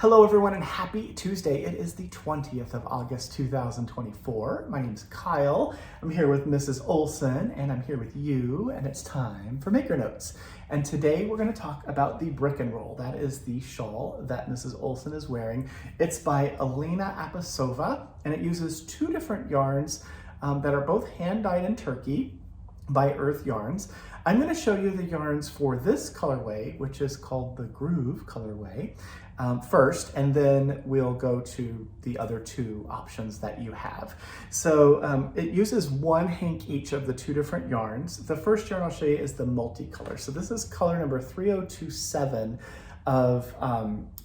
Hello everyone and happy Tuesday. It is the 20th of August 2024. My name's Kyle. I'm here with Mrs. Olson and I'm here with you, and it's time for Maker Notes. And today we're going to talk about the Brick and Roll. That is the shawl that Mrs. Olson is wearing. It's by Alina Apasova and it uses two different yarns that are both hand dyed in Turkey by Earth Yarns. I'm going to show you the yarns for this colorway, which is called the Groove colorway, first, and then we'll go to the other two options that you have. So it uses one hank each of the two different yarns. The first yarn I'll show you is the multicolor. So this is color number 3027 of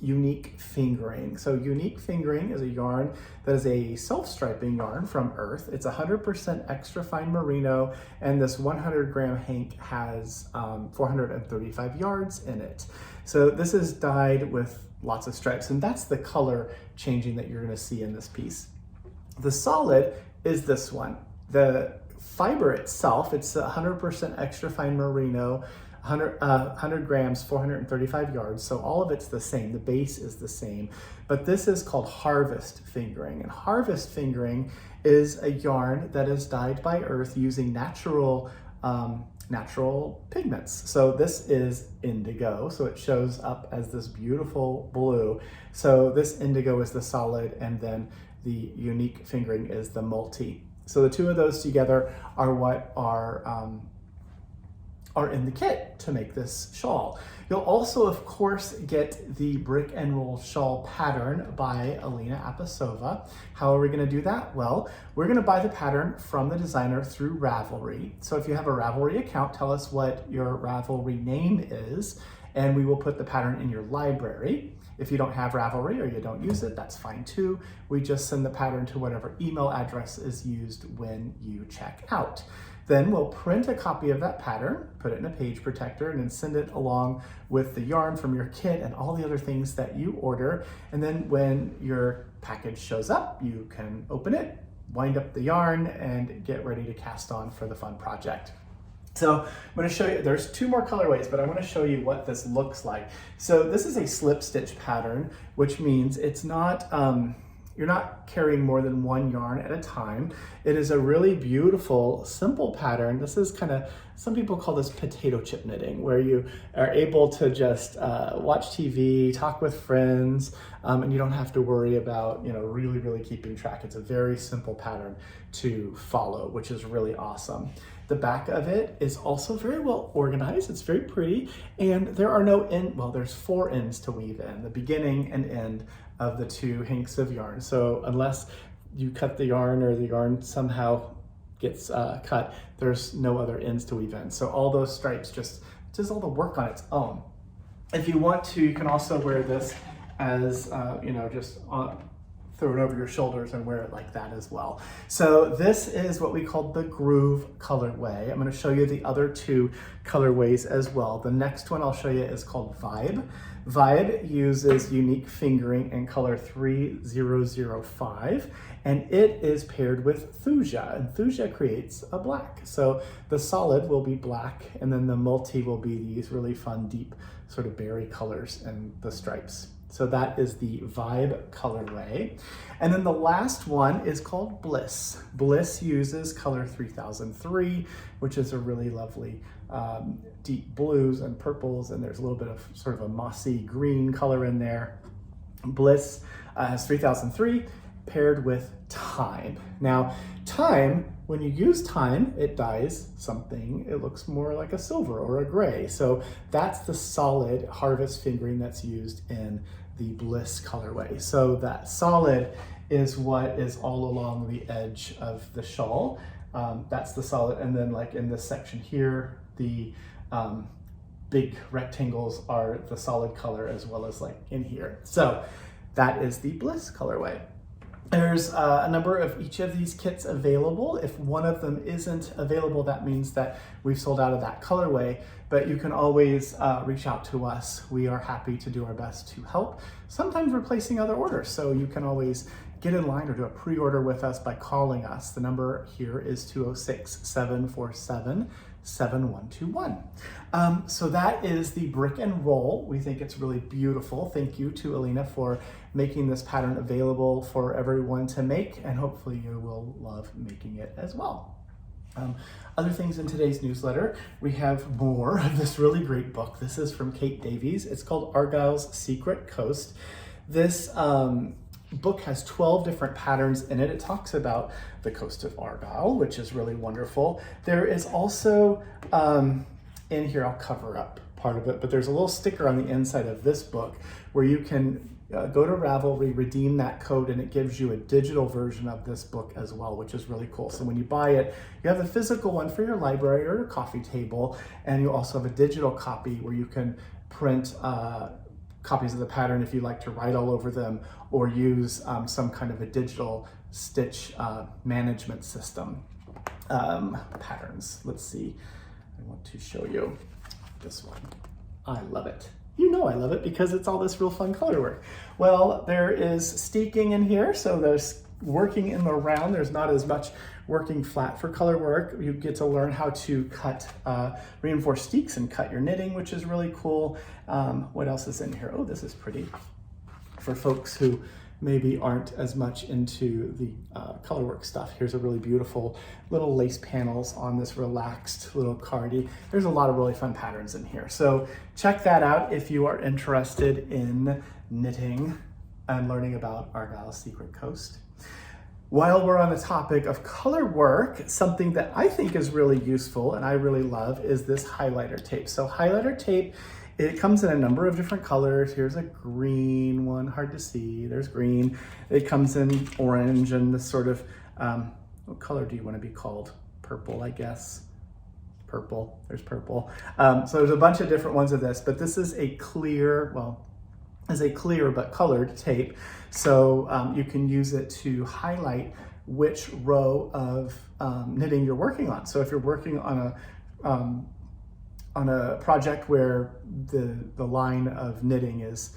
Unique Fingering. So Unique Fingering is a yarn that is a self-striping yarn from Earth. It's 100% extra fine merino, and this 100 gram hank has 435 yards in it. So this is dyed with lots of stripes, and that's the color changing that you're going to see in this piece. The solid is this one. The fiber itself, it's 100% extra fine merino, 100 grams, 435 yards. So all of it's the same. The base is the same, but this is called Harvest Fingering. And Harvest Fingering is a yarn that is dyed by Earth using natural pigments. So this is indigo. So it shows up as this beautiful blue. So this indigo is the solid, and then the Unique Fingering is the multi. So the two of those together are what are in the kit to make this shawl. You'll also, of course, get the Brick and Roll shawl pattern by Alina Apasova. How are we going to do that? Well, we're going to buy the pattern from the designer through Ravelry. So if you have a Ravelry account, tell us what your Ravelry name is, and we will put the pattern in your library. If you don't have Ravelry or you don't use it, that's fine too. We just send the pattern to whatever email address is used when you check out. Then we'll print a copy of that pattern, put it in a page protector, and then send it along with the yarn from your kit and all the other things that you order. And then when your package shows up, you can open it, wind up the yarn, and get ready to cast on for the fun project. So I'm going to show you, there's two more colorways, but I want to show you what this looks like. So this is a slip stitch pattern, which means it's not, you're not carrying more than one yarn at a time. It is a really beautiful, simple pattern. This is kind of, some people call this potato chip knitting, where you are able to just watch TV, talk with friends, and you don't have to worry about, really keeping track. It's a very simple pattern to follow, which is really awesome. The back of it is also very well organized. It's very pretty, and there are no there's 4 ends to weave in, the beginning and end of the 2 hanks of yarn. So unless you cut the yarn or the yarn somehow gets cut, there's no other ends to weave in. So all those stripes just does all the work on its own. If you want to, you can also wear this as, just throw it over your shoulders and wear it like that as well. So this is what we call the Groove colorway. I'm going to show you the other 2 colorways as well. The next one I'll show you is called Vibe. Vibe uses Unique Fingering in color 3005, and it is paired with Thuja, and Thuja creates a black. So the solid will be black, and then the multi will be these really fun, deep sort of berry colors and the stripes. So that is the Vibe colorway. And then the last one is called Bliss. Bliss uses color 3003, which is a really lovely deep blues and purples, and there's a little bit of sort of a mossy green color in there. Bliss has 3003 paired with Time. Now, Time, when you use Time, it dyes something. It looks more like a silver or a gray. So that's the solid Harvest Fingering that's used in the Bliss colorway. So that solid is what is all along the edge of the shawl. That's the solid. And then like in this section here, the big rectangles are the solid color, as well as like in here. So that is the Bliss colorway. There's a number of each of these kits available. If one of them isn't available, that means that we've sold out of that colorway, but you can always reach out to us. We are happy to do our best to help, sometimes replacing other orders. So you can always get in line or do a pre-order with us by calling us. The number here is 206-747 7121. So that is the brick and roll. We think it's really beautiful. Thank you to Alina for making this pattern available for everyone to make, and hopefully you will love making it as well. Other things in today's newsletter, we have more of this really great book. This is from Kate Davies. It's called Argyle's Secret Coast. This book has 12 different patterns in it. It talks about the coast of Argyle, which is really wonderful. There is also, in here, I'll cover up part of it, but there's a little sticker on the inside of this book where you can go to Ravelry, redeem that code, and it gives you a digital version of this book as well, which is really cool. So when you buy it, you have a physical one for your library or your coffee table, and you also have a digital copy where you can print copies of the pattern if you like to write all over them, or use some kind of a digital stitch management system. Patterns, let's see, I want to show you this one. I love it. You know I love it because it's all this real fun color work. Well, there is steeking in here, so there's working in the round. There's not as much working flat for color work. You get to learn how to cut reinforced steeks and cut your knitting, which is really cool. What else is in here? Oh, this is pretty. For folks who maybe aren't as much into the color work stuff, here's a really beautiful little lace panels on this relaxed little cardie. There's a lot of really fun patterns in here. So check that out if you are interested in knitting and learning about Argyle's Secret Coast. While we're on the topic of color work, something that I think is really useful and I really love is this highlighter tape. So highlighter tape, it comes in a number of different colors. Here's a green one, hard to see. There's green. It comes in orange and this sort of, what color do you want to be called? Purple, I guess. Purple, there's purple. So there's a bunch of different ones of this, but this is a clear, well, is a clear but colored tape. So you can use it to highlight which row of knitting you're working on. So if you're working on a project where the line of knitting is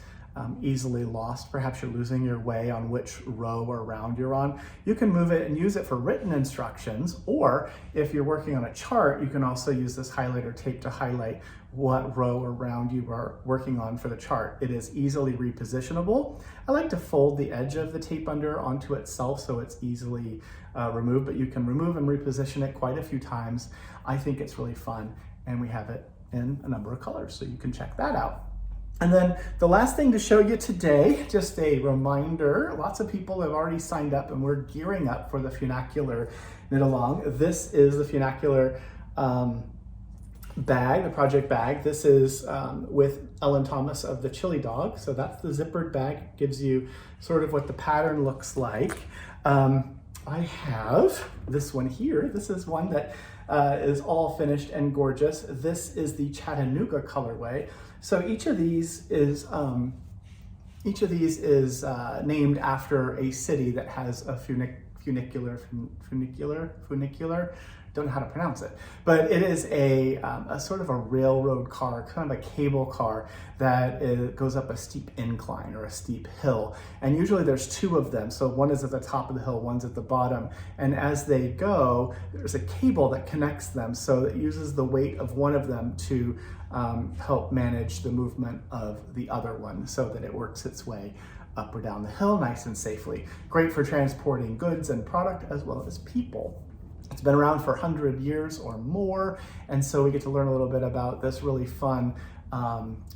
easily lost, perhaps you're losing your way on which row or round you're on, you can move it and use it for written instructions. Or if you're working on a chart, you can also use this highlighter tape to highlight what row or round you are working on for the chart. It is easily repositionable. I like to fold the edge of the tape under onto itself so it's easily removed, but you can remove and reposition it quite a few times. I think it's really fun, and we have it in a number of colors, so you can check that out. And then the last thing to show you today, just a reminder, lots of people have already signed up and we're gearing up for the Funacular Knit Along. This is the Funacular bag, the project bag. This is with Ellen Thomas of the Chili Dog. So that's the zippered bag. It gives you sort of what the pattern looks like. I have this one here. This is one that is all finished and gorgeous. This is the Chattanooga colorway. So each of these is named after a city that has a funicular. Don't know how to pronounce it, but it is a sort of a railroad car, kind of a cable car that goes up a steep incline or a steep hill. And usually there's two of them. So one is at the top of the hill, one's at the bottom. And as they go, there's a cable that connects them. So it uses the weight of one of them to help manage the movement of the other one so that it works its way up or down the hill nice and safely. Great for transporting goods and product as well as people. It's been around for 100 years or more, and so we get to learn a little bit about this really fun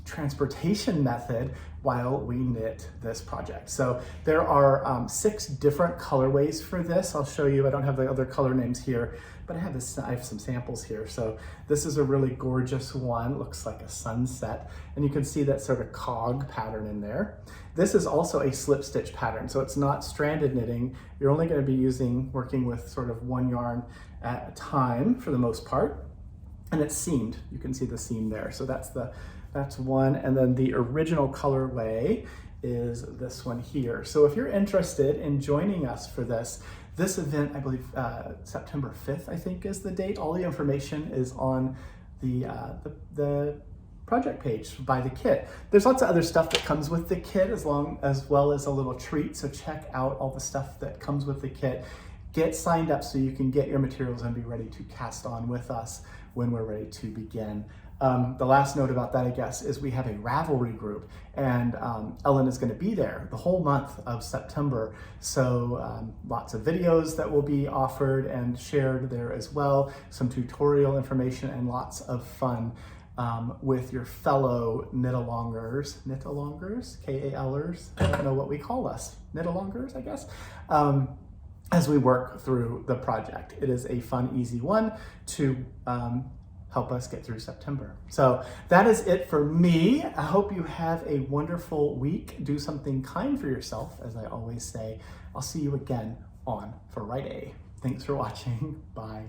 transportation method while we knit this project. So there are 6 different colorways for this. I'll show you. I don't have the other color names here, but I have some samples here. So this is a really gorgeous one. Looks like a sunset, and you can see that sort of cog pattern in there. This is also a slip stitch pattern, so it's not stranded knitting. You're only going to be working with sort of one yarn at a time for the most part, and it's seamed. You can see the seam there. So that's one, and then the original colorway is this one here. So if you're interested in joining us for this event, I believe September 5th, I think is the date. All the information is on the project page by the kit. There's lots of other stuff that comes with the kit as well as a little treat. So check out all the stuff that comes with the kit. Get signed up so you can get your materials and be ready to cast on with us when we're ready to begin. The last note about that, I guess, is we have a Ravelry group, and Ellen is going to be there the whole month of September. So lots of videos that will be offered and shared there as well, some tutorial information, and lots of fun with your fellow knit-alongers, K-A-Lers, I don't know what we call us, knit-alongers, I guess, as we work through the project. It is a fun, easy one to help us get through September. So that is it for me. I hope you have a wonderful week. Do something kind for yourself, as I always say. I'll see you again on Friday. Thanks for watching. Bye.